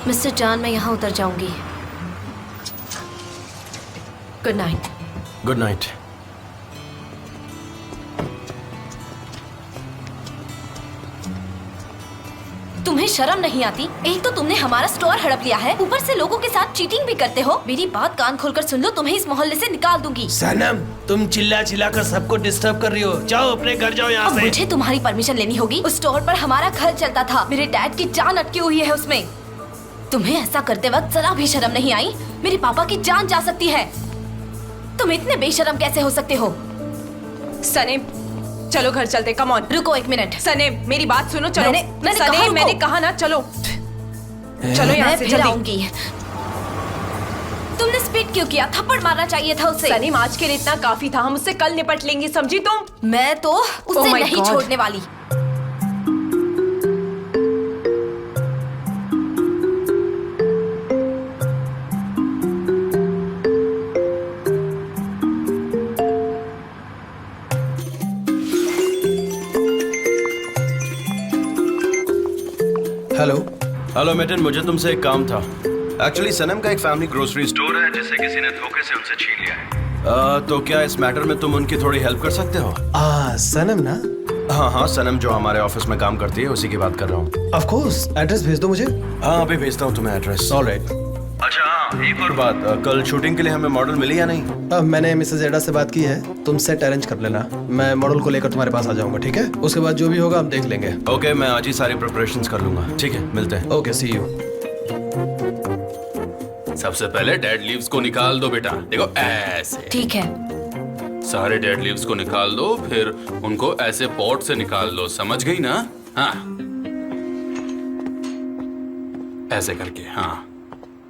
Mister जान, मैं यहाँ उतर जाऊंगी। Good night. Good night. तुम्हें शर्म नहीं आती? एक तो तुमने हमारा स्टोर हड़प लिया है, ऊपर से लोगों के साथ चीटिंग भी करते हो। मेरी बात कान खोलकर सुन लो, तुम्हें इस मोहल्ले से निकाल दूंगी। सनम, तुम चिल्ला चिल्ला कर सबको डिस्टर्ब कर रही हो। जाओ अपने घर जाओ यहाँ से। मुझे तुम्हारी परमिशन लेनी होगी। उस स्टोर पर हमारा घर चलता था, मेरे डैड की जान अटकी हुई है उसमें। तुम्हें ऐसा करते वक्त जरा भी शर्म नहीं आई? मेरे पापा की जान जा सकती है। तुम इतने बेशर्म कैसे हो सकते हो? सनेम, चलो घर चलते। Come on. रुको एक मिनट। सनेम, मेरी बात सुनो। चलो। मैंने सनेम, मैंने कहा ना, चलो चलो यहाँ से फिर जल्दी। आऊंगी। तुमने स्पीड क्यों किया? थप्पड़ मारना चाहिए था उसे। सनेम, आज के लिए इतना काफी था। हम उससे कल निपट लेंगे, समझी तुम? मैं तो उसे Oh my नहीं God. छोड़ने वाली। हेलो। हेलो मिटन, मुझे तुमसे एक काम था। एक्चुअली सनम का एक फैमिली ग्रोसरी स्टोर है जिसे किसी ने धोखे से उनसे छीन लिया है। तो क्या इस मैटर में तुम उनकी थोड़ी हेल्प कर सकते हो? सनम ना? हाँ हाँ, सनम जो हमारे ऑफिस में काम करती है, उसी की बात कर रहा हूँ। ऑफ कोर्स, एड्रेस भेज दो मुझे। हाँ, अभी भेजता हूँ तुम्हें एड्रेस। ऑलराइट। अच्छा हाँ, एक और बात, कल शूटिंग के लिए हमें मॉडल मिली या नहीं? अब मैंने मिसेज एडा से बात की है, तुम सेट अरेंज कर लेना। मैं मॉडल को लेकर तुम्हारे पास आ जाऊंगा, ठीक है? उसके बाद जो भी होगा हम देख लेंगे। ओके, मैं आज ही सारी प्रिपरेशंस कर लूंगा। ठीक है, मिलते हैं। Okay, see you. सबसे पहले डेड लीव्स को निकाल दो बेटा। देखो ऐसे। ठीक है। सारे डेड लीव्स को निकाल दो, फिर उनको ऐसे पॉट से निकाल दो। समझ गई ना? हाँ, ऐसे करके। हाँ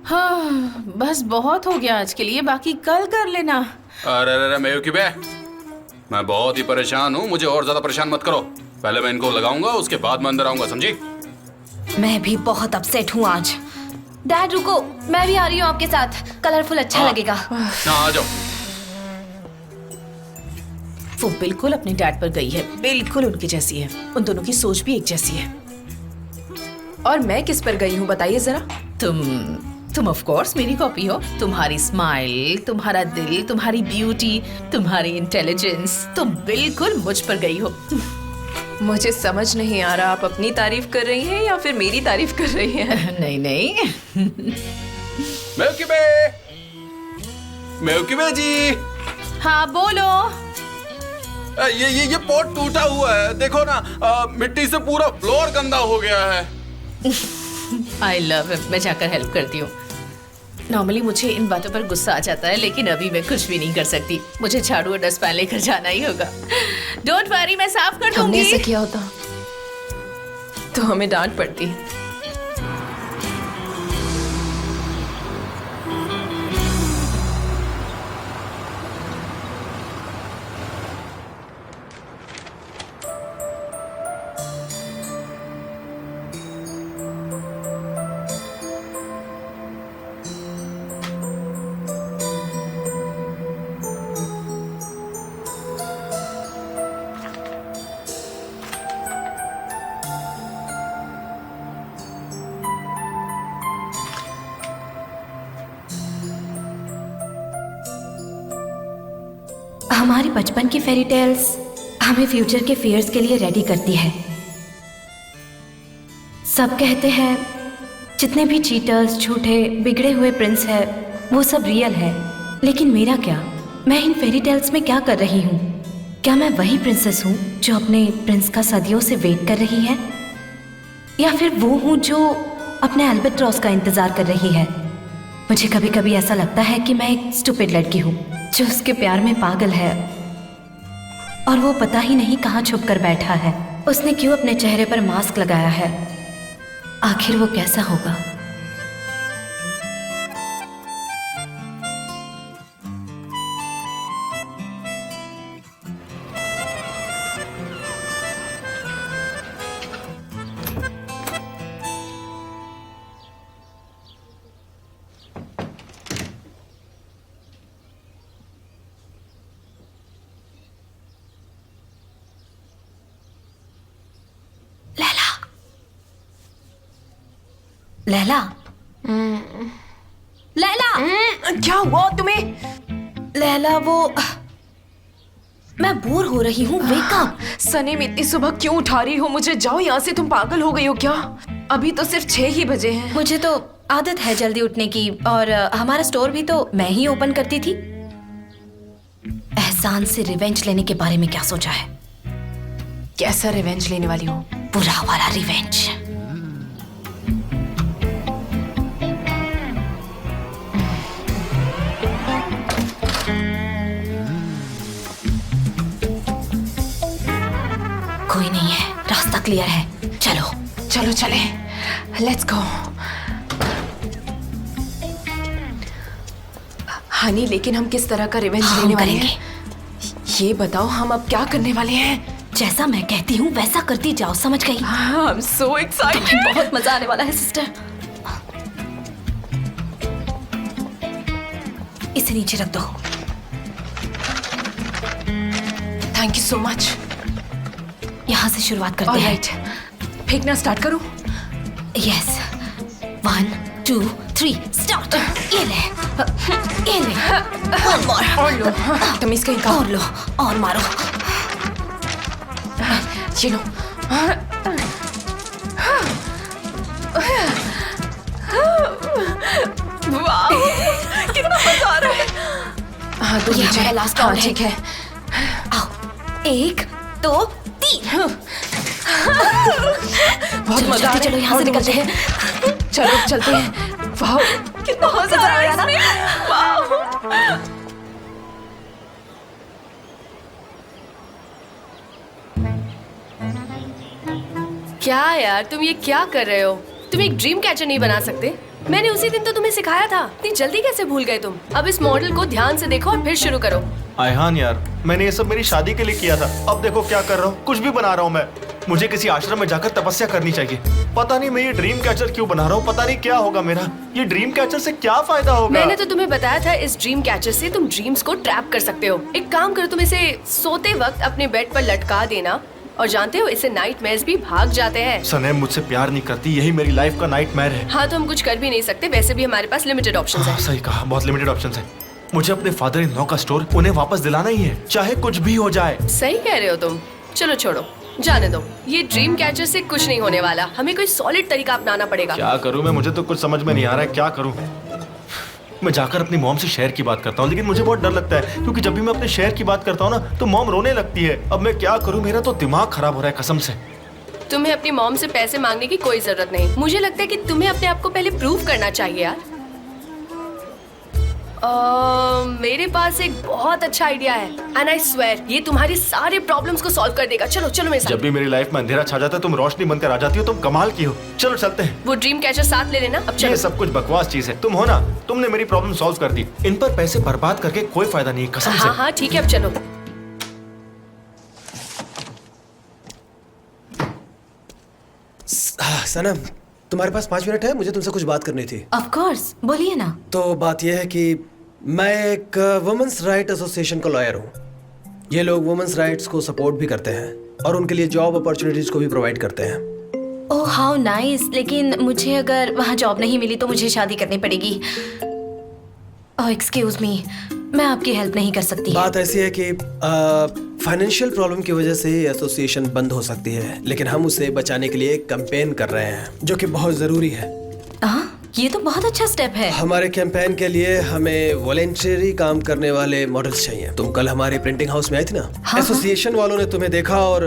हाँ, बस बहुत हो गया आज के लिए, बाकी कल कर लेना। अरे अरे मेयुकी बे, मैं बहुत ही परेशान हूँ, मुझे और ज्यादा परेशान मत करो। पहले मैं इनको लगाऊंगा, उसके बाद मैं अंदर आऊंगा, समझी? मैं भी बहुत अपसेट हूँ आज। डैड रुको, मैं भी आ रही हूँ आपके साथ। कलरफुल अच्छा हाँ। लगेगा। हाँ, आ जाओ। वो बिल्कुल अपने डैड पर गई है, बिल्कुल उनकी जैसी है। उन दोनों की सोच भी एक जैसी है। और मैं किस पर गई हूँ, बताइए जरा। तुम ऑफ कोर्स मेरी कॉपी हो। तुम्हारी स्माइल, तुम्हारा दिल, तुम्हारी ब्यूटी, तुम्हारी इंटेलिजेंस, तुम बिल्कुल मुझ पर गई हो। मुझे समझ नहीं आ रहा, आप अपनी तारीफ कर रही हैं या फिर मेरी तारीफ कर रही हैं? नहीं नहीं। मेयुकी बे, मेयुकी बे जी। हाँ बोलो। ये पॉट टूटा हुआ है, देखो ना। मिट्टी से पूरा फ्लोर गंदा हो गया है। I love him. मैं जाकर हेल्प करती हूँ। नॉर्मली मुझे इन बातों पर गुस्सा आ जाता है, लेकिन अभी मैं कुछ भी नहीं कर सकती। मुझे झाड़ू और डस्टपैन लेकर जाना ही होगा। डोंट वरी, मैं साफ कर हमने दूंगी। ऐसा किया होता तो हमें डांट पड़ती। हमारी बचपन की फेरी टेल्स हमें फ्यूचर के फियर्स के लिए रेडी करती है। सब कहते हैं जितने भी चीटर्स, झूठे, बिगड़े हुए प्रिंस है, वो सब रियल है। लेकिन मेरा क्या? मैं इन फेरी टेल्स में क्या कर रही हूँ? क्या मैं वही प्रिंसेस हूँ जो अपने प्रिंस का सदियों से वेट कर रही है, या फिर वो हूँ जो अपने अल्बाट्रॉस का इंतजार कर रही है? मुझे कभी कभी ऐसा लगता है कि मैं एक स्टूपिड लड़की हूँ जो उसके प्यार में पागल है, और वो पता ही नहीं कहाँ छुप कर बैठा है। उसने क्यों अपने चेहरे पर मास्क लगाया है? आखिर वो कैसा होगा? लैला, लैला, क्या हुआ तुम्हें? लैला वो मैं बोर हो रही हूँ, वेक अप। सनीम इतनी सुबह क्यों उठा रही हो मुझे? जाओ यहाँ से, तुम पागल हो गई हो क्या? अभी तो सिर्फ 6 ही बजे हैं। मुझे तो आदत है जल्दी उठने की, और हमारा स्टोर भी तो मैं ही ओपन करती थी। एहसान से रिवेंज लेने के बारे में क्या सोचा है? कैसा रिवेंज लेने वाली हो? बुरा वाला रिवेंज। कोई नहीं है, रास्ता क्लियर है, चलो। चलो चले, लेट्स गो। हनी, लेकिन हम किस तरह का रिवेंज हम लेने वाले करेंगे। हैं? ये बताओ, हम अब क्या करने वाले हैं? जैसा मैं कहती हूँ वैसा करती जाओ, समझ गई? I am so excited. बहुत मजा आने वाला है सिस्टर। इसे नीचे रख दो। Thank you so much. यहाँ से शुरुआत करते हैं। ऑलराइट, फेंकना स्टार्ट करूं? Yes, 1 2 3 start. ये ले, ये ले। One more। और लो, तमीज कहीं का। और लो, और मारो। ये लो। वाह, कितना मजा आ रहा है। हाँ, तो ये नीचे हमारा लास्ट हाँ, राउंड है। ठीक है। आओ, 1 2 3। बहुत चलो, मजा आ रहा है। चलो यहाँ और से निकलते मुझे- हैं। चलो चलते हैं। वाह, कितना मजा आ रहा है इसमें। वाह। क्या यार, तुम ये क्या कर रहे हो? तुम एक ड्रीम कैचर नहीं बना सकते? मैंने उसी दिन तो तुम्हें सिखाया था। इतनी जल्दी कैसे भूल गए तुम? अब इस मॉडल को ध्यान से देखो और फिर शुरू करो। आयहान यार, मैंने ये सब मेरी शादी के लिए किया था। अब देखो क्या कर रहा हूँ, कुछ भी बना रहा हूँ मैं। मुझे किसी आश्रम में जाकर तपस्या करनी चाहिए। पता नहीं मैं ये ड्रीम कैचर क्यों बना रहा हूँ, पता नहीं क्या होगा मेरा। ये ड्रीम कैचर से क्या फायदा होगा? मैंने तो तुम्हें बताया था, इस ड्रीम कैचर से तुम ड्रीम्स को ट्रैप कर सकते हो। एक काम करो, तुम इसे सोते वक्त अपने बेड पर लटका देना, और जानते हो इससे नाइटमेयर्स भी भाग जाते हैं। सनम मुझसे प्यार नहीं करती, यही मेरी लाइफ का नाइटमेयर है। हाँ, तो हम कुछ कर भी नहीं सकते। वैसे भी हमारे पास लिमिटेड ऑप्शंस हाँ, हैं। सही कहा, बहुत लिमिटेड ऑप्शंस हैं। मुझे अपने फादर इन लॉ का स्टोर उन्हें वापस दिलाना ही है, चाहे कुछ भी हो जाए। सही कह रहे हो तुम। चलो छोड़ो, जाने दो। ये ड्रीम कैचर से कुछ नहीं होने वाला। हमें कोई सॉलिड तरीका अपनाना पड़ेगा। क्या करूँ मैं, मुझे तो कुछ समझ में नहीं आ रहा है, क्या करूँ। मैं जाकर अपनी मॉम से शेयर की बात करता हूँ, लेकिन मुझे बहुत डर लगता है, क्योंकि जब भी मैं अपने शेयर की बात करता हूँ ना, तो मॉम रोने लगती है। अब मैं क्या करूँ, मेरा तो दिमाग खराब हो रहा है कसम से। तुम्हें अपनी मॉम से पैसे मांगने की कोई जरूरत नहीं। मुझे लगता है कि तुम्हें अपने आप को पहले प्रूव करना चाहिए यार। मेरे पास एक बहुत अच्छा आइडिया है, एंड आई स्वेयर ये तुम्हारी सारे प्रॉब्लम्स को सॉल्व कर देगा। चलो चलो मेरे साथ। जब भी मेरी लाइफ में अंधेरा छा जाता है, तुम रोशनी बनकर आ जाती हो। तुम कमाल की हो। चलो चलते हैं। वो ड्रीम कैचर साथ ले लेना। अब चलो। ये सब कुछ बकवास चीज है। तुम हो ना, तुमने मेरी प्रॉब्लम सॉल्व कर दी। इन पर पैसे बर्बाद करके कोई फायदा नहीं है कसम से। हाँ हाँ ठीक है, अब चलो। सनम, तुम्हारे पास 5 मिनट है? मुझे तुमसे कुछ बात करनी थी। ऑफ कोर्स, बोलिए ना। तो बात यह है कि मैं एक वुमेन्स राइट एसोसिएशन का लॉयर हूँ। ये लोग वुमेन्स राइट्स को सपोर्ट भी करते हैं और उनके लिए जॉब अपॉर्चुनिटीज को भी प्रोवाइड करते हैं। Oh how nice. लेकिन मुझे अगर वहाँ जॉब नहीं मिली तो मुझे शादी करनी पड़ेगी। ओह एक्सक्यूज मी, मैं आपकी हेल्प नहीं कर सकती। बात ऐसी है कि फाइनेंशियल प्रॉब्लम की वजह से एसोसिएशन बंद हो सकती है, लेकिन हम उसे बचाने के लिए एक कैंपेन कर रहे हैं जो कि बहुत जरूरी है। ये तो बहुत अच्छा स्टेप है। हमारे कैंपेन के लिए हमें वॉलेंटरी काम करने वाले मॉडल्स चाहिए। तुम कल हमारे प्रिंटिंग हाउस में आई थी ना? हाँ, एसोसिएशन वालों ने तुम्हें देखा और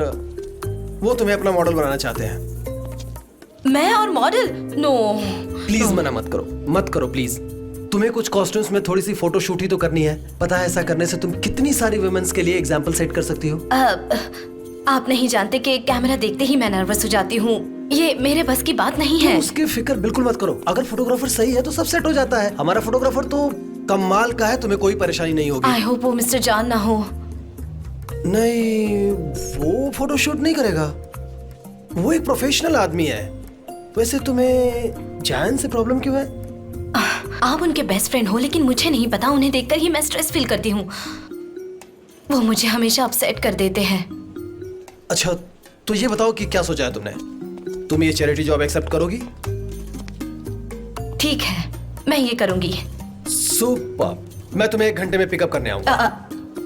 वो तुम्हें अपना मॉडल बनाना चाहते हैं। मैं और मॉडल? नो प्लीज मना मत करो, मत करो प्लीज। तुम्हें कुछ कॉस्ट्यूम्स में थोड़ी सी फोटो शूट ही तो करनी है। पता है ऐसा करने से तुम कितनी सारी वुमेन्स के लिए एग्जाम्पल सेट कर सकती हो। आप नहीं जानते कि कैमरा देखते ही मैं नर्वस हो जाती हूँ। ये मेरे बस की बात नहीं है। उसकी फिक्र बिल्कुल मत करो। अगर फोटोग्राफर सही है तो सब सेट हो जाता है। हमारा फोटोग्राफर तो कमाल का है, तुम्हें कोई परेशानी नहीं होगी। आई होप वो मिस्टर जान ना हो। नहीं, वो फोटोशूट नहीं करेगा। वो एक प्रोफेशनल आदमी है। वैसे तुम्हें जान से प्रॉब्लम क्यों है? आप उनके बेस्ट फ्रेंड हो, लेकिन मुझे नहीं पता। उन्हें देखकर ही मैं स्ट्रेस फील करती हूँ। वो मुझे हमेशा अपसेट कर देते हैं। अच्छा, तो ये बताओ कि क्या सोचा है तुमने? तुम ये चैरिटी जॉब एक्सेप्ट करोगी? ठीक है, मैं ये करूंगी। सुपर। मैं तुम्हें 1 घंटे में पिकअप करने आऊंगा।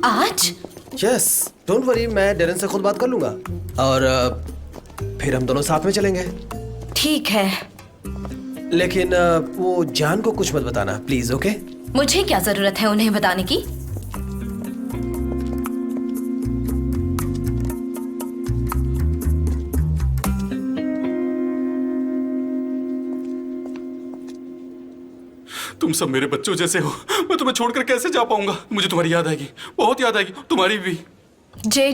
आज? यस, डोंट वरी, मैं डेरन से खुद बात कर लूंगा और फिर हम दोनों साथ में चलेंगे। ठीक है। लेकिन वो जान को कुछ मत बताना प्लीज, ओके? मुझे क्या जरूरत है उन्हें बताने की? तुम सब मेरे बच्चों जैसे हो, मैं तुम्हें छोड़कर कैसे जा पाऊंगा? मुझे तुम्हारी याद आएगी, बहुत याद आएगी, तुम्हारी भी। जे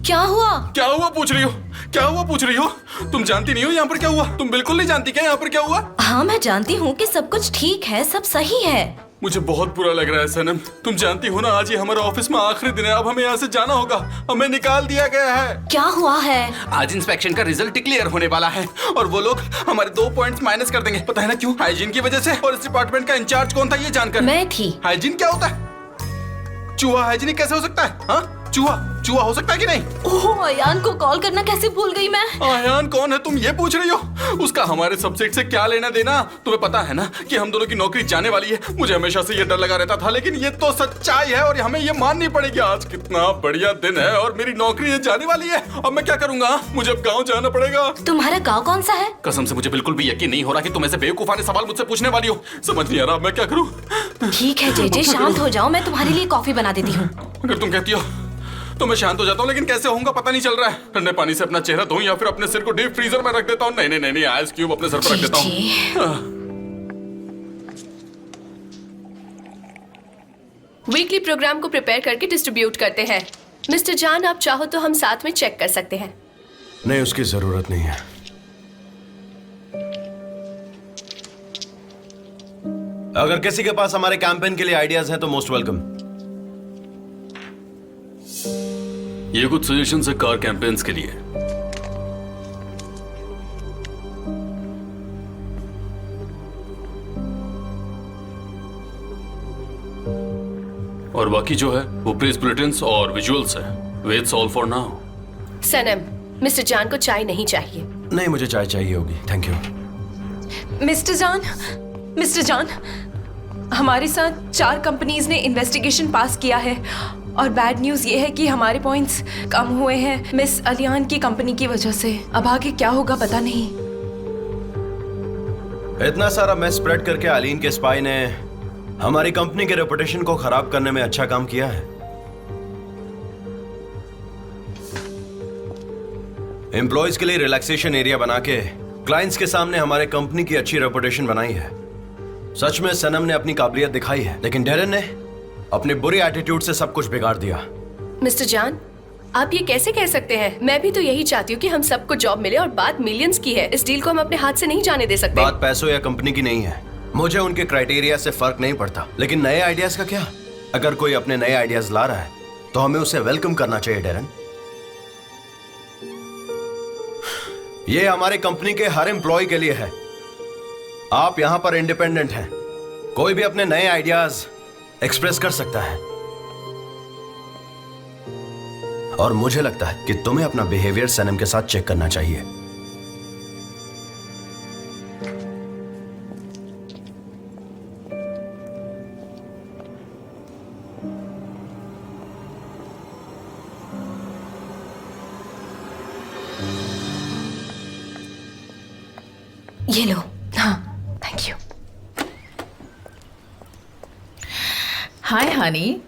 क्या हुआ? क्या हुआ पूछ रही हो? क्या हुआ पूछ रही हो? तुम जानती नहीं हो यहाँ पर क्या हुआ? तुम बिल्कुल नहीं जानती क्या यहाँ पर क्या हुआ? हाँ, मैं जानती हूँ कि सब कुछ ठीक है, सब सही है। मुझे बहुत बुरा लग रहा है सनम। तुम जानती हो ना, आज ये हमारा ऑफिस में आखिरी दिन है। अब हमें यहाँ से जाना होगा, हमें निकाल दिया गया है। क्या हुआ है? आज इंस्पेक्शन का रिजल्ट डिक्लेयर होने वाला है और वो लोग हमारे 2 पॉइंट्स माइनस कर देंगे। पता है ना क्यों? हाइजीन की वजह से। और इस डिपार्टमेंट का इंचार्ज कौन था ये जानकर? मैं थी। हाइजीन क्या होता है? चूहा हाइजीनिक कैसे हो सकता है? हाँ, चूहा हो सकता है कि नहीं? ओह, अयान को कॉल करना कैसे भूल गई मैं। अयान कौन है तुम ये पूछ रही हो? उसका हमारे सब्जेक्ट से क्या लेना देना? तुम्हें पता है ना कि हम दोनों की नौकरी जाने वाली है। मुझे हमेशा से ये डर लगा रहता था, लेकिन ये तो सच्चाई है और हमें ये माननी पड़ेगी। आज कितना बढ़िया दिन है और मेरी नौकरी ये जाने वाली है। अब मैं क्या करूंगा? मुझे अब गाँव जाना पड़ेगा। तुम्हारा गाँव कौन सा है? कसम से मुझे बिल्कुल भी यकीन नहीं हो रहा कि तुम ऐसे बेवकूफाने सवाल मुझसे पूछने वाली हो। समझ नहीं आ रहा मैं क्या करूँ। ठीक है जे, शांत हो जाओ, मैं तुम्हारे लिए कॉफी बना देती हूँ। अगर तुम कहती हो तो मैं शांत हो जाता हूँ, लेकिन कैसे होऊंगा पता नहीं चल रहा है। ठंडे पानी से अपना चेहरा धोऊं या फिर अपने सिर को डीप फ्रीजर में रख देता हूँ। नहीं, आइस क्यूब अपने सर पर रख देता हूँ। वीकली प्रोग्राम को प्रिपेयर करके डिस्ट्रीब्यूट करते हैं। मिस्टर जान, आप चाहो तो हम साथ में चेक कर सकते हैं। नहीं, उसकी जरूरत नहीं है। अगर किसी के पास हमारे कैंपेन के लिए आइडियाज हैं तो मोस्ट वेलकम। ये कुछ सजेशंस है कार कैंपेन्स के लिए। और बाकी जो है वो प्रेस बुलेटिन्स और विजुअल्स है। That's all for now. Sanam, mister John को चाय नहीं चाहिए। नहीं, मुझे चाय चाहिए होगी, थैंक यू। मिस्टर जान, हमारे साथ 4 कंपनीज ने इन्वेस्टिगेशन पास किया है और बैड न्यूज ये है कि हमारे पॉइंट्स कम हुए हैं मिस अलियान की कंपनी की वजह से। अब आगे क्या होगा पता नहीं। इतना सारा मैस स्प्रेड करके अलीन के स्पाई ने हमारी कंपनी के रेपुटेशन को खराब करने में अच्छा काम किया है। एम्प्लॉयज के लिए रिलैक्सेशन एरिया बना के क्लाइंट्स के सामने हमारे कंपनी की अच्छी रेपुटेशन बनाई है। सच में सनम ने अपनी काबिलियत दिखाई है, लेकिन डेरन ने अपने बुरे एटीट्यूड से सब कुछ बिगाड़ दिया। मिस्टर जान, आप ये कैसे कह सकते हैं? मैं भी तो यही चाहती हूँ कि हम सबको जॉब मिले और बात मिलियंस की है। इस डील को हम अपने हाथ से नहीं जाने दे सकते। बात पैसों या कंपनी की नहीं है। मुझे उनके क्राइटेरिया से फर्क नहीं पड़ता, लेकिन नए आइडियाज का क्या? अगर कोई अपने नए आइडियाज ला रहा है तो हमें उसे वेलकम करना चाहिए डेरन। ये हमारे कंपनी के हर एम्प्लॉय के लिए है। आप यहां पर इंडिपेंडेंट हैं, कोई भी अपने नए आइडियाज एक्सप्रेस कर सकता है और मुझे लगता है कि तुम्हें अपना बिहेवियर सनम के साथ चेक करना चाहिए। ये लो। हाँ, थैंक यू। हाय हनी,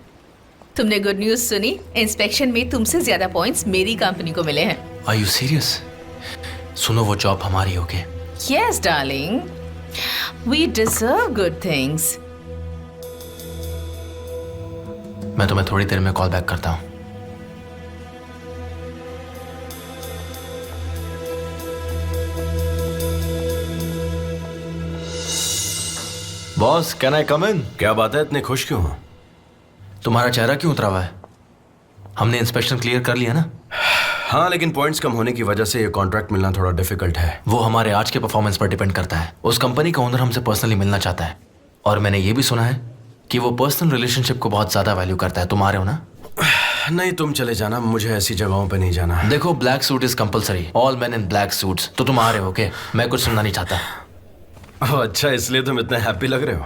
तुमने गुड न्यूज़ सुनी? इंस्पेक्शन में तुमसे ज्यादा पॉइंट्स मेरी कंपनी को मिले हैं। Are you serious? सुनो, वो जॉब हमारी होगी। Yes darling, we deserve good things. मैं तुम्हें थोड़ी देर में कॉल बैक करता हूँ। Boss, can I come in? क्या बात है, इतने खुश क्यों हो? तुम्हारा चेहरा क्यों उतरा हुआ है? हमने इंस्पेक्शन क्लियर कर लिया ना? हाँ, लेकिन पॉइंट्स कम होने की वजह से ये कॉन्ट्रैक्ट मिलना थोड़ा डिफिकल्ट है। वो हमारे आज के परफॉर्मेंस पर डिपेंड करता है। उस कंपनी का ओनर हमसे पर्सनली मिलना चाहता है और मैंने ये भी सुना है कि वो पर्सनल रिलेशनशिप को बहुत ज्यादा वैल्यू करता है। तुम आ रहे हो ना? नहीं, तुम चले जाना, मुझे ऐसी जगहों पे नहीं जाना। देखो, black suit is compulsory, all main in black suits. तो तुम आ रहे हो? ओके, मैं कुछ सुनना नहीं चाहता। ओह अच्छा, इसलिए तुम इतने हैप्पी लग रहे हो।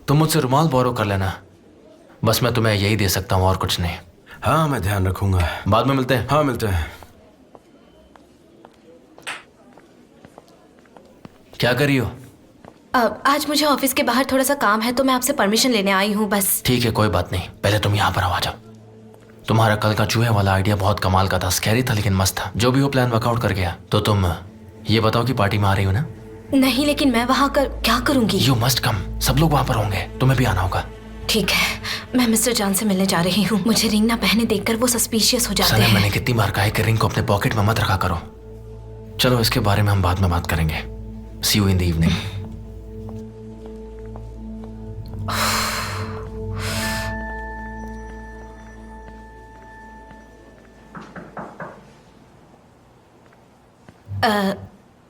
तुम मुझसे रुमाल बोरो कर लेना, बस मैं तुम्हें यही दे सकता हूँ और कुछ नहीं। हाँ मैं ध्यान रखूंगा। बाद में मिलते हैं। हाँ मिलते हैं। क्या कर रही हो? आज मुझे ऑफिस के बाहर थोड़ा सा काम है तो मैं आपसे परमिशन लेने आई हूँ बस। ठीक है कोई बात नहीं, पहले तुम यहाँ पर आ जाओ। तुम्हारा कल का चूहे वाला आइडिया बहुत कमाल का था, स्कैरी था लेकिन मस्त था। जो भी वो प्लान वर्कआउट कर गया। तो तुम ये बताओ कि पार्टी में आ रही हो ना? नहीं, लेकिन मैं वहाँ कर क्या करूँगी? यू मस्ट कम, सब लोग वहाँ पर होंगे, तुम्हें भी आना होगा। ठीक है, मैं मिस्टर जॉन से मिलने जा रही हूँ। मुझे रिंग ना पहने देखकर वो सस्पिशियस हो जाते सनम, हैं। मैंने कितनी बार कहा है कि रिंग को अपने पॉकेट में मत रखा करो। चलो इसके बारे में हम बाद में बात करेंगे। See you in the evening.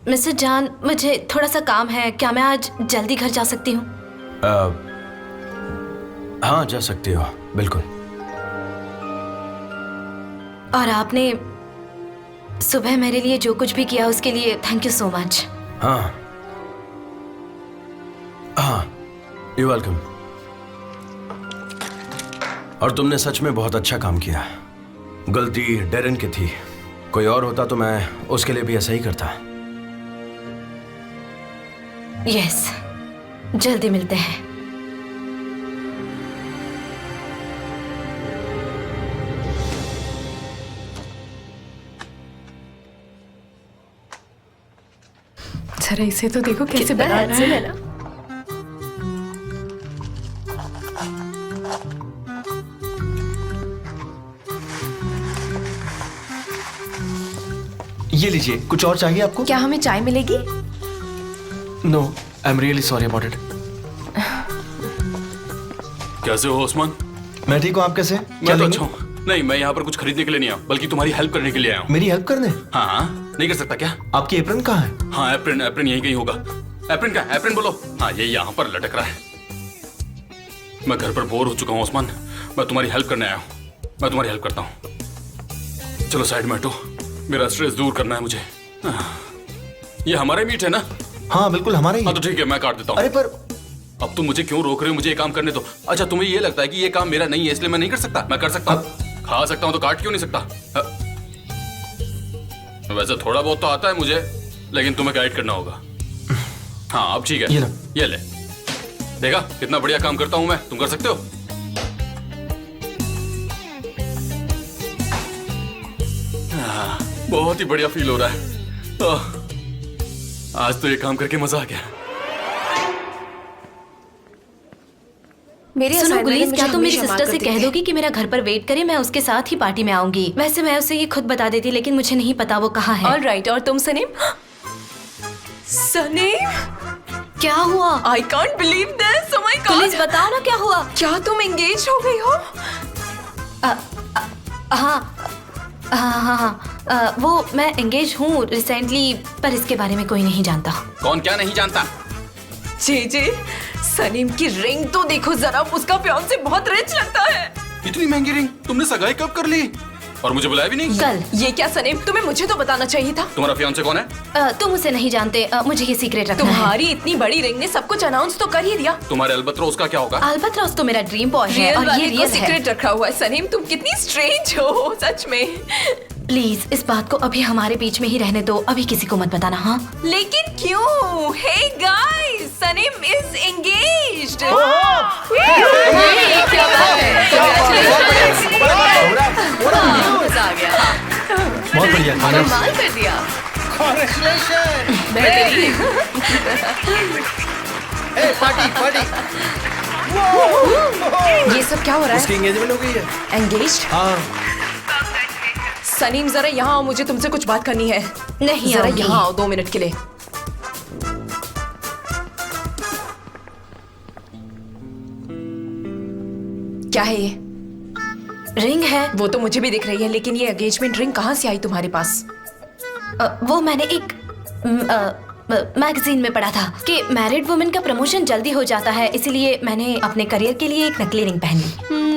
Mister John, मुझे थोड़ा सा काम है, क्या मैं आज जल्दी घर जा सकती हूँ? हाँ जा सकती हो, बिल्कुल। और आपने सुबह मेरे लिए जो कुछ भी किया उसके लिए थैंक यू सो मच। हाँ हाँ, यू वेलकम। और तुमने सच में बहुत अच्छा काम किया। गलती डेरेन की थी, कोई और होता तो मैं उसके लिए भी ऐसा ही करता। यस, जल्दी मिलते हैं। जरा इसे तो देखो कैसे बना रहा है ना। ये लीजिए, कुछ और चाहिए आपको? क्या हमें चाय मिलेगी? No, I am really sorry about it. कैसे हो ओस्मान? मैं ठीक हूँ, आप कैसे? मैं तो अच्छा हूँ। नहीं, मैं यहाँ पर कुछ खरीदने के लिए नहीं आया, बल्कि तुम्हारी हेल्प करने के लिए आया हूँ। मेरी हेल्प करने? हाँ हाँ, नहीं कर सकता क्या? आपकी एप्रन कहाँ है? हाँ एप्रन, एप्रन यहीं कहीं होगा। एप्रन का एप्रन बोलो। हाँ ये यहाँ पर लटक रहा है। मैं घर पर बोर हो चुका हूँ ओस्मान, मैं तुम्हारी हेल्प करने आया हूँ। मैं तुम्हारी हेल्प करता हूँ। चलो साइड में हटो, मेरा स्ट्रेस दूर करना है मुझे। ये हमारे मीट है ना? हाँ बिल्कुल हमारे ही। हाँ तो ठीक है, मैं काट देता हूँ। अरे पर अब तुम मुझे क्यों रोक रहे हो? मुझे ये काम करने दो। अच्छा तुम्हें ये लगता है कि ये काम मेरा नहीं है इसलिए मैं नहीं कर सकता? मैं कर सकता हूँ, खा सकता हूँ, तो काट क्यों नहीं सकता? वैसे थोड़ा बहुत तो आता है मुझे, लेकिन तुम्हें गाइड करना होगा। हाँ अब ठीक है, ये ले। देखा कितना बढ़िया काम करता हूँ मैं, तुम कर सकते हो? बहुत ही बढ़िया फील हो रहा है। आज तो ये काम करके मजा आ गया। सुनो गुलीस, क्या तुम मेरी सिस्टर से कह दोगी कि मेरा घर पर वेट करे, मैं उसके साथ ही पार्टी में आऊंगी। वैसे मैं उसे ये खुद बता देती, लेकिन मुझे नहीं पता वो कहाँ है। ऑलराइट, और तुम सनीम? सनीम, क्या हुआ? I can't believe this. Oh my God, गुलीस बताओ ना क्या हुआ? क्या तुम एंगेज हो गई हो? हाँ, वो मैं एंगेज हूँ रिसेंटली, पर इसके बारे में कोई नहीं जानता। कौन क्या नहीं जानता? जी, सनीम की रिंग तो देखो जरा, उसका फियांसे बहुत रिच लगता है। इतनी महंगी रिंग तुमने सगाई कब कर ली? और मुझे बुलाया भी नहीं? कल। ये क्या सनीम, तुम्हें मुझे तो बताना चाहिए था। तुम्हारा फियांसे कौन है? तुम उसे नहीं जानते, मुझे ये सीक्रेट रखना है। तुम्हारी इतनी बड़ी रिंग ने सब कुछ अनाउंस तो कर ही दिया। तुम्हारे अल्बत्रोस का क्या होगा? अल्बत्रोस तो मेरा ड्रीम बॉय है और ये रियल है। सीक्रेट रखा हुआ है। सनीम तुम कितनी स्ट्रेंज हो सच में। प्लीज इस बात को अभी हमारे बीच में ही रहने दो, अभी किसी को मत बताना। हाँ लेकिन क्यों? Hey guys, Sanim is engaged. क्या बात है, मजा आ गया। बहुत बढ़िया, कमाल कर दिया। ये सब क्या हो रहा है? उसकी एंगेजमेंट हो गई है। एंगेज्ड? हाँ। सनीम जरा यहाँ आओ, मुझे तुमसे कुछ बात करनी है। नहीं, जरा यहाँ आओ 2 मिनट के लिए। क्या है ये? रिंग है। वो तो मुझे भी दिख रही है, लेकिन ये एंगेजमेंट रिंग कहाँ से आई तुम्हारे पास? वो मैंने एक मैगजीन में पढ़ा था कि मैरिड वुमेन का प्रमोशन जल्दी हो जाता है, इसीलिए मैंने अपने करियर के लिए एक नकली रिंग पहन ली।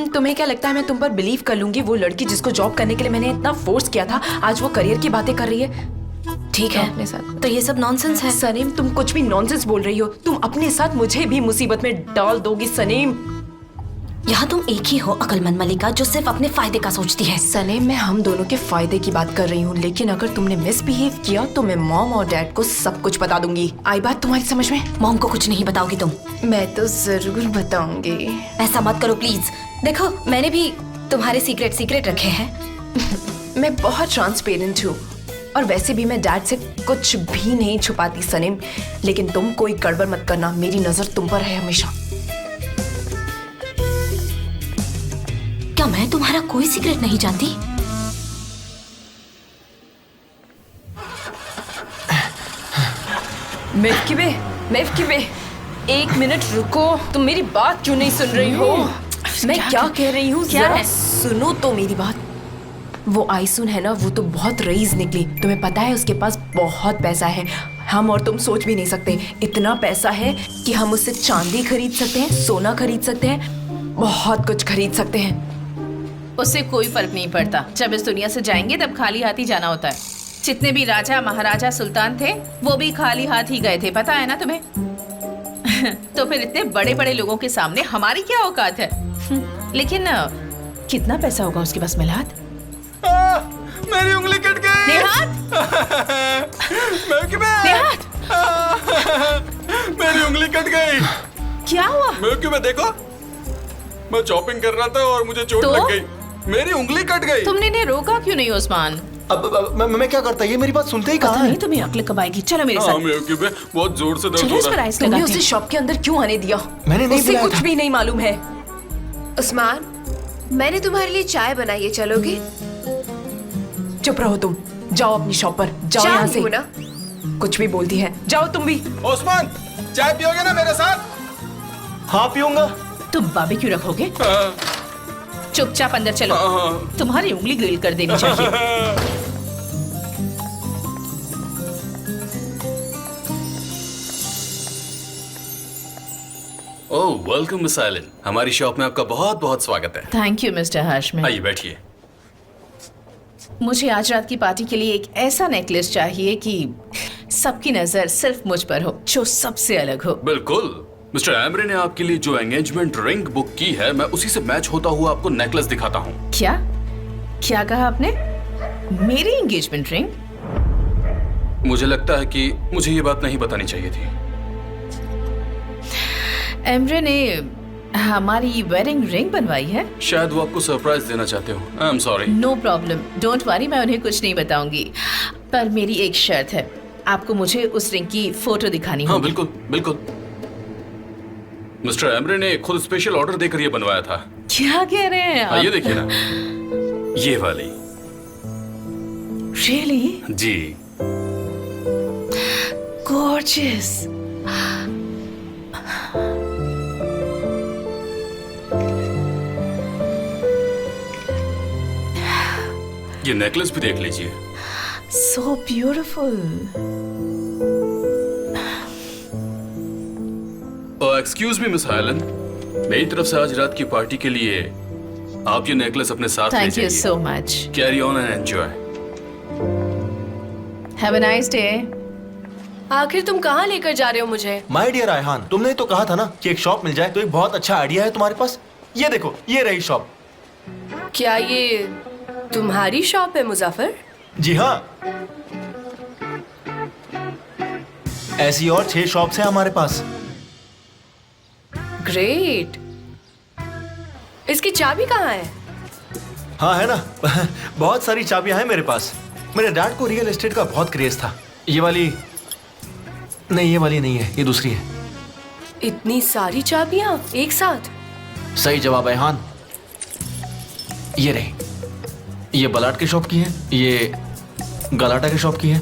तुम्हें क्या लगता है मैं तुम पर बिलीव कर लूंगी? वो लड़की जिसको जॉब करने के लिए मैंने इतना फोर्स किया था, आज वो करियर की बातें कर रही है। ठीक है अपने साथ। तो ये सब नॉनसेंस है। सनीम, तुम कुछ भी नॉनसेंस बोल रही हो। तुम अपने साथ मुझे भी मुसीबत में डाल दोगी सनीम। यहाँ तुम एक ही हो अकलमंद मलिका जो सिर्फ अपने फायदे का सोचती है। सनीम, मैं हम दोनों के फायदे की बात कर रही हूँ, लेकिन अगर तुमने मिसबिहेव किया तो मैं मॉम और डैड को सब कुछ बता दूंगी। आई बात तुम्हारी समझ में? मॉम को कुछ नहीं बताओगी तुम? मैं तो जरूर बताऊंगी। ऐसा मत करो प्लीज। देखो मैंने भी तुम्हारे सीक्रेट रखे हैं। मैं बहुत ट्रांसपेरेंट हूँ और वैसे भी मैं डैड से कुछ भी नहीं छुपाती सनीम, लेकिन तुम कोई गड़बड़ मत करना। मेरी नजर तुम पर है हमेशा। क्या मैं तुम्हारा कोई सीक्रेट नहीं जानती? मिल्की वे, एक मिनट रुको। तुम मेरी बात क्यों नहीं सुन रही हो? मैं क्या कह रही हूँ, जरा सुनो तो मेरी बात। वो आइसुन है ना, वो तो बहुत रईस निकली। तुम्हें पता है उसके पास बहुत पैसा है। हम और तुम सोच भी नहीं सकते, इतना पैसा है कि हम उससे चांदी खरीद सकते हैं, सोना खरीद सकते हैं, बहुत कुछ खरीद सकते हैं। उससे कोई फर्क नहीं पड़ता। जब इस दुनिया से जाएंगे तब खाली हाथ ही जाना होता है। जितने भी राजा महाराजा सुल्तान थे वो भी खाली हाथ ही गए थे, पता है ना तुम्हें? तो फिर इतने बड़े बड़े लोगों के सामने हमारी क्या औकात है? लेकिन कितना पैसा होगा उसके पास मिलाद? मेरी उंगली कट गई। नेहात! मेरी उंगली कट गई। क्या हुआ? मैं देखो, मैं चॉपिंग कर रहा था और मुझे चोट लग गई। मेरी उंगली कट गई। तुमने इन्हें रोका क्यों नहीं उस्मान? अब मैं क्या करता? ये मेरी बात सुनते ही पता कहाँ नहीं है? तुम्हें अक्ल कब आएगी। चलो मेरे साथ। बहुत जोर से दर्द चलो हो इस पर रहा है। आइस तुमने लगाते उसे हैं। शॉप के अंदर क्यों आने दिया? मैंने नहीं उसे बुलाया कुछ था। भी नहीं मालूम है। उस्मान, मैंने तुम्हारे लिए चाय बनाई है, चलोगे? चुप रहो तुम। जाओ अपनी शॉप पर, जाओ चाय यहाँ से। पीओ ना। कुछ भी बोलती है। जाओ तुम भी। ओस्मान, चाय पियोगे ना मेरे साथ? हाँ पीऊंगा। तुम बारबेक्यू रखोगे? हाँ, चुपचाप अंदर चलो। हाँ। तुम्हारी उंगली ग्रिल कर देनी चाहिए। ओह, वेलकम मिस आइलन। हमारी शॉप में आपका बहुत बहुत स्वागत है। Thank you mister Hashmi. आइए बैठिए। मुझे आज रात की पार्टी के लिए एक ऐसा नेकलेस चाहिए कि सबकी नजर सिर्फ मुझ पर हो, जो सबसे अलग हो। बिल्कुल। मिस्टर एमरे ने आपके लिए जो एंगेजमेंट रिंग बुक की है, मैं उसी से मैच होता हुआ आपको नेकलेस दिखाता हूँ। क्या क्या कहा आपने? मेरी एंगेजमेंट रिंग? मुझे लगता है कि मुझे ये बात नहीं बतानी चाहिए थी। एमरे ने हमारी वेडिंग रिंग बनवाई है। शायद वो आपको सरप्राइज देना चाहते हो। I am sorry. No problem, don't worry, मैं उन्हें कुछ नहीं बताऊंगी। पर मेरी एक शर्त है, आपको मुझे उस रिंग की फोटो दिखानी हाँ होगी। बिल्कुल बिल्कुल। मिस्टर एमरे ने खुद स्पेशल ऑर्डर देकर ये बनवाया था। क्या कह रहे हैं आप? ये देखिए ना, ये वाली। रियली? जी। गॉर्जियस। ये नेकलेस भी देख लीजिए। So beautiful. Excuse me miss हाइलन, मेरी तरफ से आज रात की पार्टी के लिए आप ये नेकलेस अपने साथ ले थैंक यू जाइए। So much. Carry on and enjoy. Have a nice day. आखिर तुम कहाँ लेकर जा रहे हो मुझे? माय डियर आयहान, तुमने तो कहा था ना कि एक शॉप मिल जाए, तो एक बहुत अच्छा आइडिया है तुम्हारे पास। ये देखो, ये रही शॉप। क्या ये तुम्हारी शॉप है मुजफ्फर? जी हाँ, ऐसी और 6 शॉप्स हैं हमारे पास। ग्रेट। इसकी चाबी कहाँ है? हाँ है ना। बहुत सारी चाबियां हैं मेरे पास। मेरे डैड को रियल एस्टेट का बहुत क्रेज था। ये वाली नहीं, ये वाली नहीं है, ये दूसरी है। इतनी सारी चाबियां एक साथ? सही जवाब है हान। ये रही, ये बलाट की शॉप की है, ये गलाटा की शॉप की है,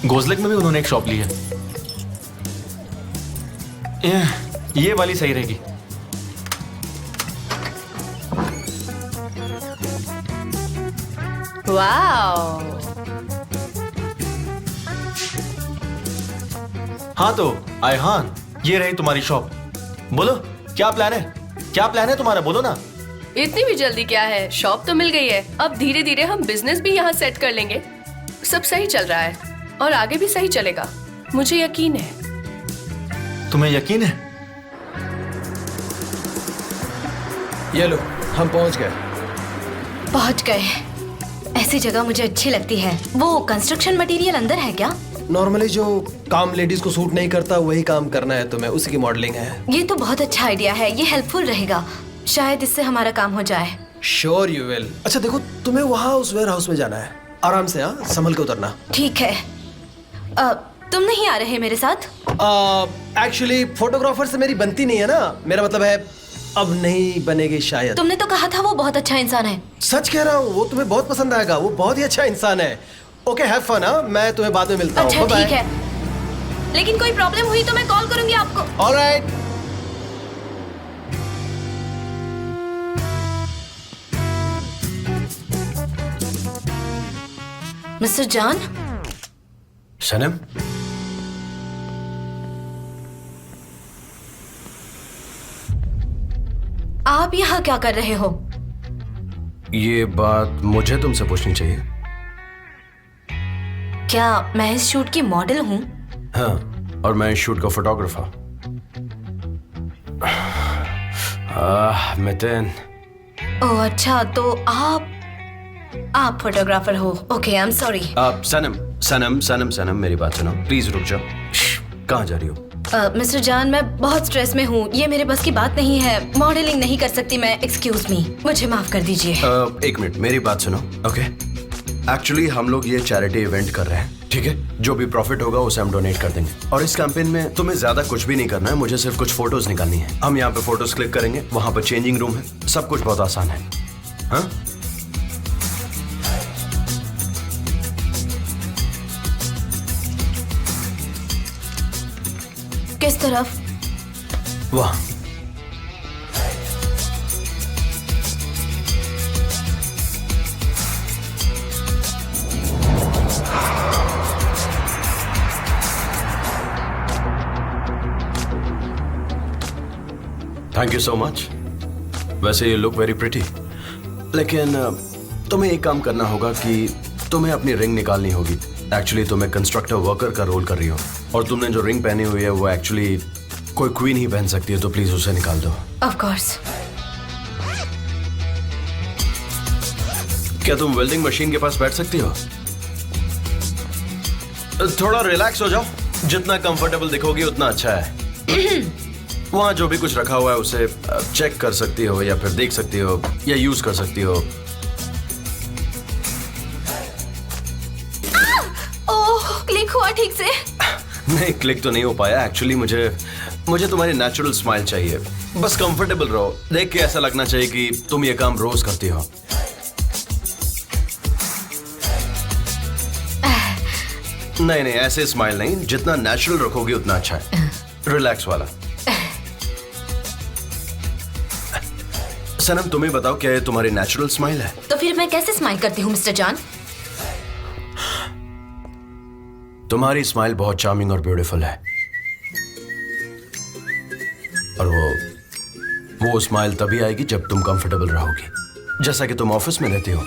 गोजलेक में भी उन्होंने एक शॉप ली है। ये वाली सही रहेगी। वाओ। हाँ तो आयहान, ये रही तुम्हारी शॉप। बोलो क्या प्लान है? क्या प्लान है तुम्हारा, बोलो ना। इतनी भी जल्दी क्या है? शॉप तो मिल गई है, अब धीरे धीरे हम बिजनेस भी यहाँ सेट कर लेंगे। सब सही चल रहा है और आगे भी सही चलेगा, मुझे यकीन है। तुम्हें यकीन है? ये लो, हम पहुंच गए। पहुंच गए। ऐसी जगह मुझे अच्छी लगती है। वो कंस्ट्रक्शन मटेरियल अंदर है क्या? नॉर्मली जो काम लेडीज को सूट नहीं करता वही काम करना है तुम्हें, उसी की मॉडलिंग है। ये तो बहुत अच्छा आइडिया है, ये हेल्पफुल रहेगा। शायद इससे हमारा काम हो जाए। Sure you will. अच्छा देखो, तुम्हें वहाँ उस वेयर हाउस में जाना है, आराम से, हाँ, संभल के उतरना। ठीक है। तुम नहीं आ रहे मेरे साथ? एक्चुअली फोटोग्राफर से मेरी बनती नहीं है ना, मेरा मतलब है अब नहीं बनेगी शायद। तुमने तो कहा था वो बहुत अच्छा इंसान है। सच कह रहा हूँ, वो तुम्हें बहुत पसंद आएगा, वो बहुत ही अच्छा इंसान है। Okay, have fun. हाँ, मैं तुम्हें बाद में मिलता हूँ। अच्छा ठीक है, लेकिन कोई प्रॉब्लम हुई तो मैं कॉल करूंगी आपको। ऑलराइट। Mister John. सनम, आप यहाँ क्या कर रहे हो? ये बात मुझे तुमसे पूछनी चाहिए। क्या मैं इस शूट की मॉडल हूँ? हाँ, और मैं इस शूट का फोटोग्राफर। मितिन। ओह अच्छा, तो आप फोटोग्राफर हो। Okay, I am sorry. Sanam Sanam Sanam Sanam, मेरी बात सुनो प्लीज, रुक जाओ। कहाँ जा रही हो? मिस्टर जान, मैं बहुत स्ट्रेस में हूँ, ये मेरे बस की बात नहीं है। मॉडलिंग नहीं कर सकती मैं, एक्सक्यूज मी, मुझे माफ कर दीजिए। एक मिनट, मेरी बात सुनो। ओके, एक्चुअली हम लोग ये चैरिटी इवेंट कर रहे हैं, ठीक है? जो भी प्रॉफिट होगा उसे हम डोनेट कर देंगे। और इस कैंपेन में तुम्हें ज्यादा कुछ भी नहीं करना है, मुझे सिर्फ कुछ फोटोज निकालनी है। हम यहाँ पे फोटोज क्लिक करेंगे, वहां पर चेंजिंग रूम है, सब कुछ बहुत आसान है। हाँ, किस तरफ? वहाँ। Thank you so much. वैसे यू लुक वेरी प्रिटी, लेकिन तुम्हें एक काम करना होगा कि तुम्हें अपनी रिंग निकालनी होगी। एक्चुअली तुम्हें कंस्ट्रक्टर वर्कर का रोल कर रही हो, और तुमने जो रिंग पहनी हुई है वो एक्चुअली कोई क्वीन ही पहन सकती है, तो प्लीज उसे निकाल दो। Of course. क्या तुम वेल्डिंग मशीन के पास बैठ सकती हो? थोड़ा रिलैक्स हो जाओ, जितना कंफर्टेबल दिखोगी उतना अच्छा है। वहां जो भी कुछ रखा हुआ है उसे चेक कर सकती हो, या फिर देख सकती हो, या यूज कर सकती हो। ओह, क्लिक हुआ ठीक से? नहीं, क्लिक तो नहीं हो पाया। एक्चुअली मुझे तुम्हारी नेचुरल स्माइल चाहिए। बस कंफर्टेबल रहो, देख के ऐसा लगना चाहिए कि तुम ये काम रोज करती हो। नहीं नहीं, ऐसे स्माइल नहीं, जितना नेचुरल रखोगी उतना अच्छा है। रिलैक्स वाला। सनम, तुम्हें बताओ, क्या ये तुम्हारी नेचुरल स्माइल है? तो फिर मैं कैसे स्माइल करती हूँ मिस्टर जॉन? तुम्हारी स्माइल बहुत चार्मिंग और ब्यूटीफुल है, और वो स्माइल तभी आएगी जब तुम कंफर्टेबल रहोगी, जैसा कि तुम ऑफिस में रहती हो।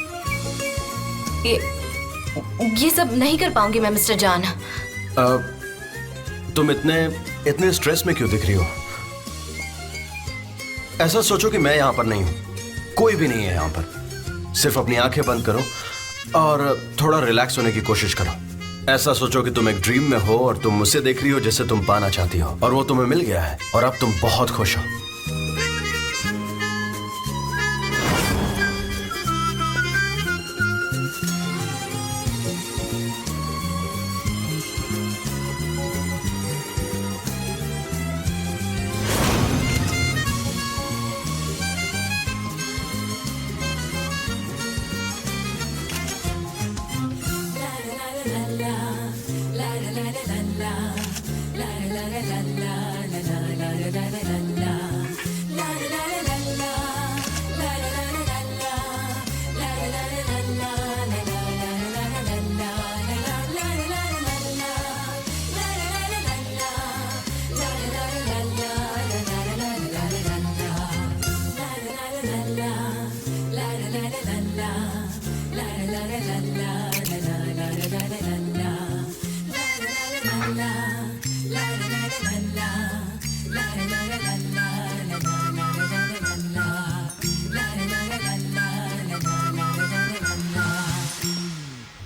ये सब नहीं कर पाऊंगी मैं मिस्टर जॉन। तुम इतने स्ट्रेस में क्यों दिख रही हो? ऐसा सोचो कि मैं यहां पर नहीं हूं, कोई भी नहीं है यहां पर। सिर्फ अपनी आंखें बंद करो और थोड़ा रिलैक्स होने की कोशिश करो। ऐसा सोचो कि तुम एक ड्रीम में हो और तुम मुझसे देख रही हो जिसे तुम पाना चाहती हो, और वो तुम्हें मिल गया है, और अब तुम बहुत खुश हो।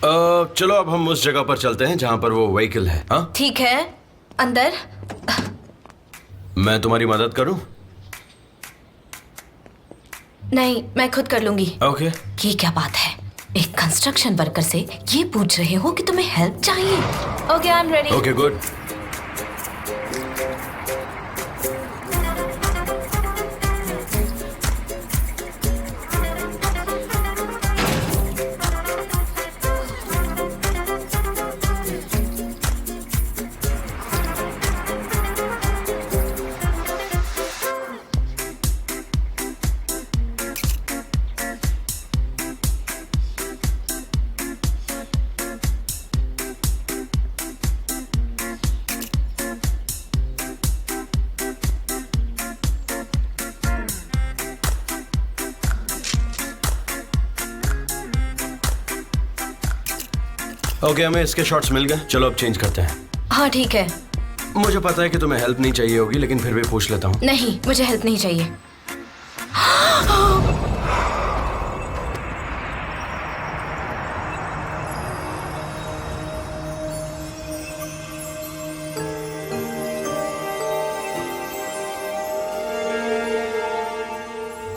चलो अब हम उस जगह पर चलते हैं जहां पर वो व्हीकल है। हाँ, ठीक है, अंदर। मैं तुम्हारी मदद करूं? नहीं, मैं खुद कर लूंगी। ओके। ये क्या बात है, एक कंस्ट्रक्शन वर्कर से ये पूछ रहे हो कि तुम्हें हेल्प चाहिए? Okay, I am ready. Okay, good. Okay, हमें इसके शॉट्स मिल गए। चलो अब चेंज करते हैं। हाँ ठीक है। मुझे पता है कि तुम्हें हेल्प नहीं चाहिए होगी, लेकिन फिर भी पूछ लेता हूँ। नहीं, मुझे हेल्प नहीं चाहिए।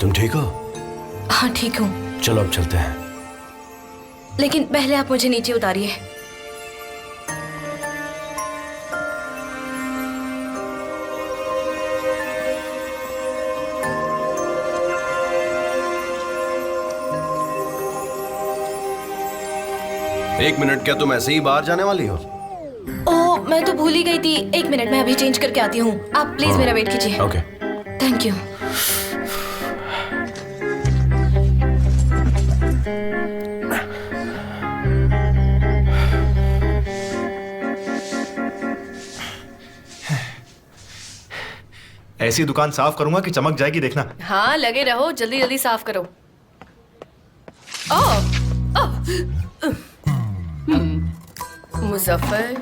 तुम ठीक हो? हाँ ठीक हूँ, चलो अब चलते हैं। लेकिन पहले आप मुझे नीचे उतारिए। एक मिनट, क्या तुम ऐसे ही बाहर जाने वाली हो? ओह, मैं तो भूल ही गई थी। एक मिनट, मैं अभी चेंज करके आती हूँ। आप प्लीज मेरा वेट कीजिए। ओके। Thank you. ऐसी दुकान साफ करूंगा कि चमक जाएगी, देखना। हाँ लगे रहो, जल्दी जल्दी साफ करो। ओह, मुजफ्फर,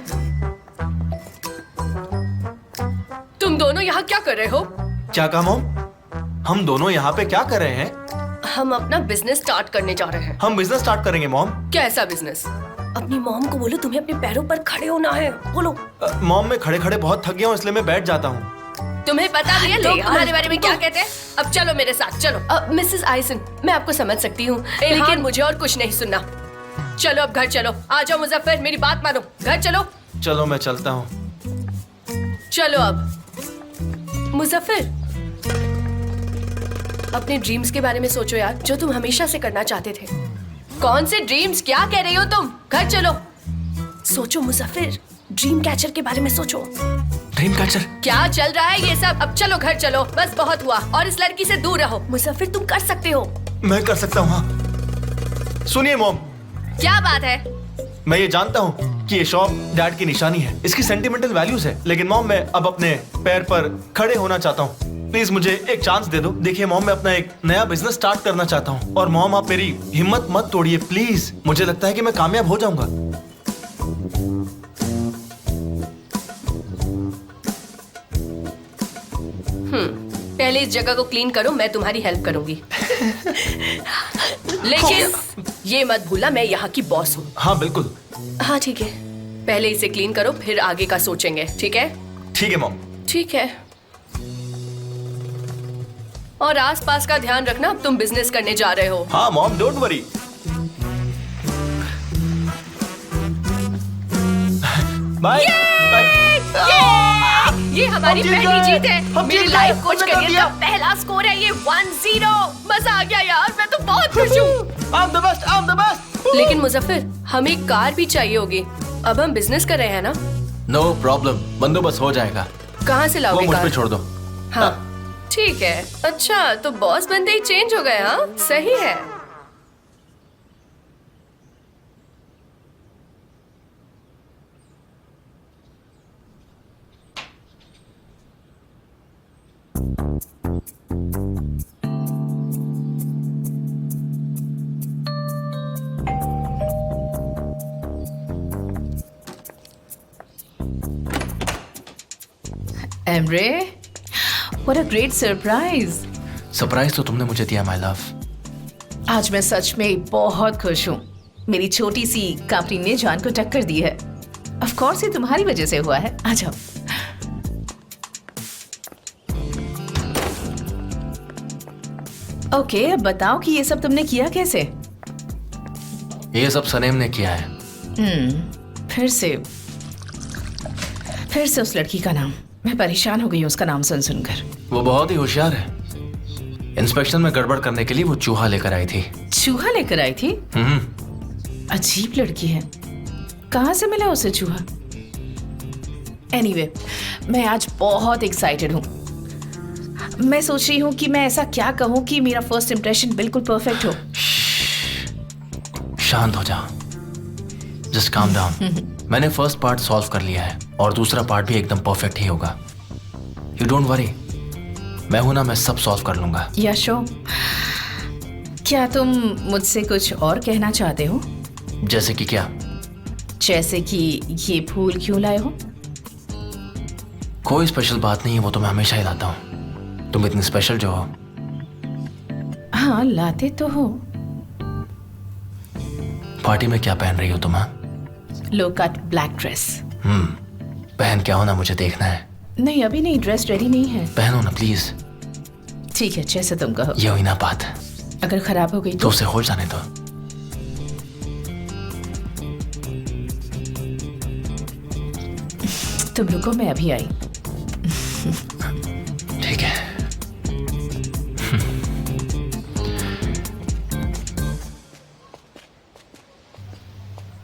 तुम दोनों यहाँ क्या कर रहे हो? क्या कहा मॉम? हम दोनों यहाँ पे क्या कर रहे हैं? हम अपना बिजनेस स्टार्ट करने जा रहे हैं। हम बिजनेस स्टार्ट करेंगे मॉम। कैसा बिजनेस? अपनी मॉम को बोलो तुम्हें अपने पैरों पर खड़े होना है। बोलो। मॉम, मैं खड़े खड़े बहुत थक गया हूँ, इसलिए मैं बैठ जाता हूँ। तुम्हें पता भी है लोग हमारे बारे में क्या कहते हैं? अब चलो मेरे साथ, चलो। मिसेस आइसन, मैं आपको समझ सकती हूँ, लेकिन मुझे और कुछ नहीं सुनना। चलो अब घर चलो। आ जाओ मुजफ्फर, मेरी बात मानो, घर चलो। चलो मैं चलता हूँ। चलो अब। मुजफ्फर, अपने ड्रीम्स के बारे में सोचो यार, जो तुम हमेशा से करना चाहते थे। कौन से ड्रीम्स? क्या कह रही हो तुम? घर चलो। सोचो मुजफ्फर, ड्रीम कैचर के बारे में सोचो। Dream catcher? क्या चल रहा है ये सब? अब चलो घर चलो, बस बहुत हुआ, और इस लड़की से दूर रहो। मुजफ्फर, तुम कर सकते हो। मैं कर सकता हूँ, हाँ। सुनिए मॉम, क्या बात है? मैं ये जानता हूँ कि ये शॉप डैड की निशानी है, इसकी सेंटिमेंटल वैल्यूज है, लेकिन मॉम मैं अब अपने पैर पर खड़े होना चाहता हूँ। प्लीज मुझे एक चांस दे दो। देखिए मॉम, मैं अपना एक नया बिजनेस स्टार्ट करना चाहता हूँ, और मॉम आप मेरी हिम्मत मत तोड़िए प्लीज। मुझे लगता है कि मैं कामयाब हो जाऊंगा। पहले इस जगह को क्लीन करो, मैं तुम्हारी हेल्प करूंगी। लेकिन ये मत भूलना मैं यहाँ की बॉस हूँ। हाँ बिल्कुल। हाँ ठीक है, पहले इसे क्लीन करो, फिर आगे का सोचेंगे। ठीक है? ठीक है मॉम। ठीक है। और आसपास का ध्यान रखना, अब तुम बिजनेस करने जा रहे हो। हाँ मॉम, डोंट वरी। बाय ये हमारी पहली जीत है। मेरी लाइफ कोच करियर का पहला स्कोर है ये 1-0। मजा आ गया यार, मैं तो बहुत खुश हूँ। I'm the best, I'm the best। लेकिन मुजफ्फर, हमें कार भी चाहिए होगी। अब हम बिजनेस कर रहे हैं ना? नो प्रॉब्लम, बंदोबस्त हो जाएगा। कहाँ से वो लाओगे मुझ पे कार? छोड़ दो। हाँ ठीक है। अच्छा, तो बॉस बनते ही चेंज हो गए? हाँ सही है। Emre, what a great surprise. Surprise तो तुमने मुझे दिया माय लव। आज मैं सच में बहुत खुश हूँ। मेरी छोटी सी कंपनी ने जॉन को टक्कर दी है। ऑफ कोर्स ये तुम्हारी वजह से हुआ है। आ जाओ। ओके, अब बताओ कि ये सब तुमने किया कैसे? ये सब सनेम ने किया है। फिर से उस लड़की का नाम। मैं परेशान हो गई हूँ उसका नाम सुनकर। वो बहुत ही होशियार है। इंस्पेक्शन में गड़बड़ करने के लिए वो चूहा लेकर आई थी। चूहा लेकर आई थी? अजीब लड़की है। कहाँ से मिला उसे चूहा? एनीवे, मैं आज बहुत एक्साइटेड हूँ। मैं सोच रही हूँ कि मैं ऐसा क्या कहूँ कि मेरा फर्स्ट इंप्रेशन बिल्कुल परफेक्ट हो। शांत हो जा, जस्ट काम डाउन। मैंने फर्स्ट पार्ट सॉल्व कर लिया है और दूसरा पार्ट भी एकदम परफेक्ट ही होगा। यू डोंट वरी, मैं हूं ना, मैं सब सॉल्व कर लूंगा। यशो, क्या तुम मुझसे कुछ और कहना चाहते हो? जैसे कि क्या? जैसे कि ये फूल क्यों लाए हो? कोई स्पेशल बात नहीं है, वो तो मैं हमेशा ही लाता हूँ। तुम इतनी स्पेशल जो हो। हाँ, लाते तो हो। पार्टी में क्या पहन रही हो तुम? हाँ, लो कट ब्लैक ड्रेस। पहन क्या हो ना, मुझे देखना है। नहीं, अभी नहीं, ड्रेस रेडी नहीं है। पहनो ना प्लीज। ठीक है, जैसे तुम कहो। ये हुई ना बात। अगर खराब हो गई तो उसे हो जाने दो। तुम रुको, मैं अभी आई। ठीक है।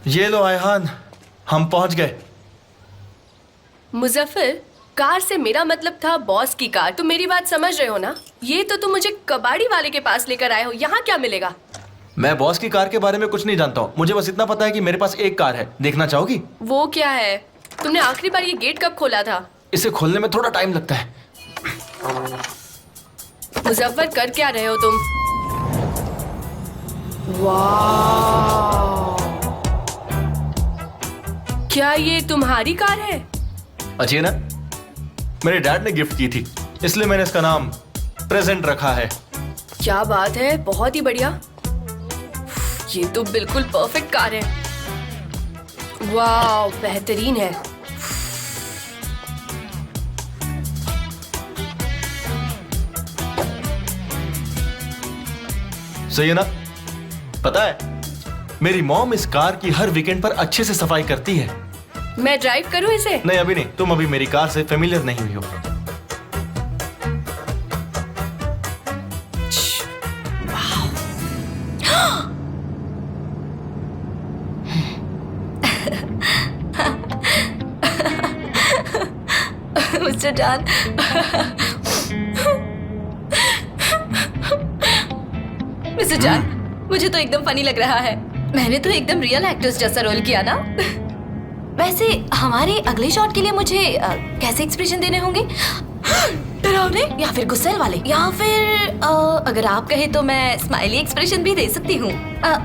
ये लो आयहान, हम पहुंच गए। मुजफ्फर, कार से मेरा मतलब था बॉस की कार। तुम मेरी बात समझ रहे हो ना? ये तो तुम मुझे कबाड़ी वाले के पास लेकर आए हो। यहाँ क्या मिलेगा? मैं बॉस की कार के बारे में कुछ नहीं जानता हूँ। मुझे बस इतना पता है कि मेरे पास एक कार है। देखना चाहोगी? वो क्या है? तुमने आखिरी बार ये गेट कब खोला था? इसे खोलने में थोड़ा टाइम लगता है। मुजफ्फर, कर क्या रहे हो तुम? वाह, क्या ये तुम्हारी कार है? अच्छी है ना? मेरे डैड ने गिफ्ट की थी, इसलिए मैंने इसका नाम प्रेजेंट रखा है। क्या बात है, बहुत ही बढ़िया। ये तो बिल्कुल परफेक्ट कार है। वाह, बेहतरीन है। सही है ना? पता है, मेरी मॉम इस कार की हर वीकेंड पर अच्छे से सफाई करती है। मैं ड्राइव करूं इसे? नहीं, अभी नहीं। तुम अभी मेरी कार से फेमिलियर नहीं हुई हो। मिस्टर जॉन, मिस्टर जॉन, मुझे तो एकदम फनी लग रहा है। मैंने तो एकदम रियल एक्टर्स जैसा रोल किया ना। वैसे हमारे अगले शॉट के लिए मुझे कैसे एक्सप्रेशन देने होंगे? डरावने या फिर गुस्से वाले, या फिर अगर आप कहे तो मैं स्माइली एक्सप्रेशन भी दे सकती हूँ।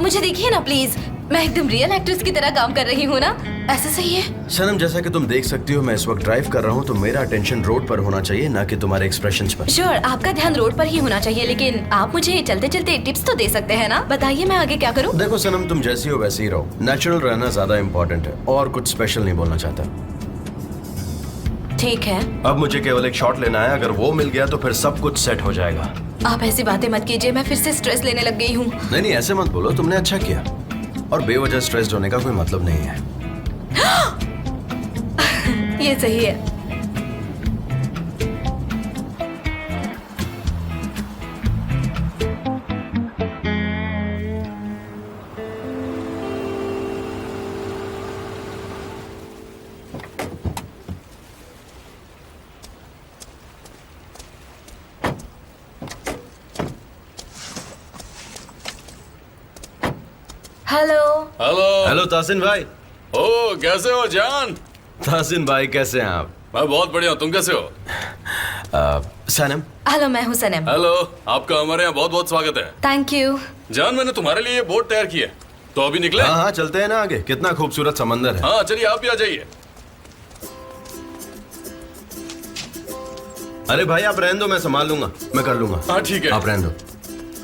मुझे देखिए ना प्लीज, मैं एकदम रियल एक्ट्रेस की तरह काम कर रही हूँ ना। ऐसा सही है? सनम, जैसा कि तुम देख सकती हो मैं इस वक्त ड्राइव कर रहा हूँ, तो मेरा अटेंशन रोड पर होना चाहिए, ना कि तुम्हारे एक्सप्रेशंस पर। श्योर, आपका ध्यान रोड पर ही होना चाहिए, लेकिन आप मुझे चलते चलते टिप्स तो दे सकते हैं ना। बताइए, मैं आगे क्या करूँ? देखो सनम, तुम जैसी हो वैसे ही रहो। नेचुरल रहना ज्यादा इम्पोर्टेंट है, और कुछ स्पेशल नहीं बोलना चाहता। ठीक है। अब मुझे केवल एक शॉट लेना है, अगर वो मिल गया तो फिर सब कुछ सेट हो जाएगा। आप ऐसी बातें मत कीजिए, मैं फिर से स्ट्रेस लेने लग गई हूँ। नहीं नहीं, ऐसे मत बोलो, तुमने अच्छा किया। और बेवजह स्ट्रेस्ड होने का कोई मतलब नहीं है। ये सही है। हेलो। हेलो। हेलो तासिन भाई। ओ, कैसे हो जान? तासिन भाई, कैसे हैं आप? मैं बहुत बढ़िया हूँ, तुम कैसे हो? सनम। हेलो, मैं हूँ सनम। हेलो, आपका हमारे यहाँ बहुत बहुत स्वागत है। Thank you. जान, मैंने तुम्हारे लिए ये बोट तैयार की है, तो अभी निकले? हाँ हाँ, चलते हैं ना आगे। कितना खूबसूरत समंदर है। हाँ, चलिए आप भी आ जाइए। अरे भाई, आप रहने दो, मैं संभाल लूंगा, मैं कर लूंगा। हाँ ठीक है। आप रहने दो।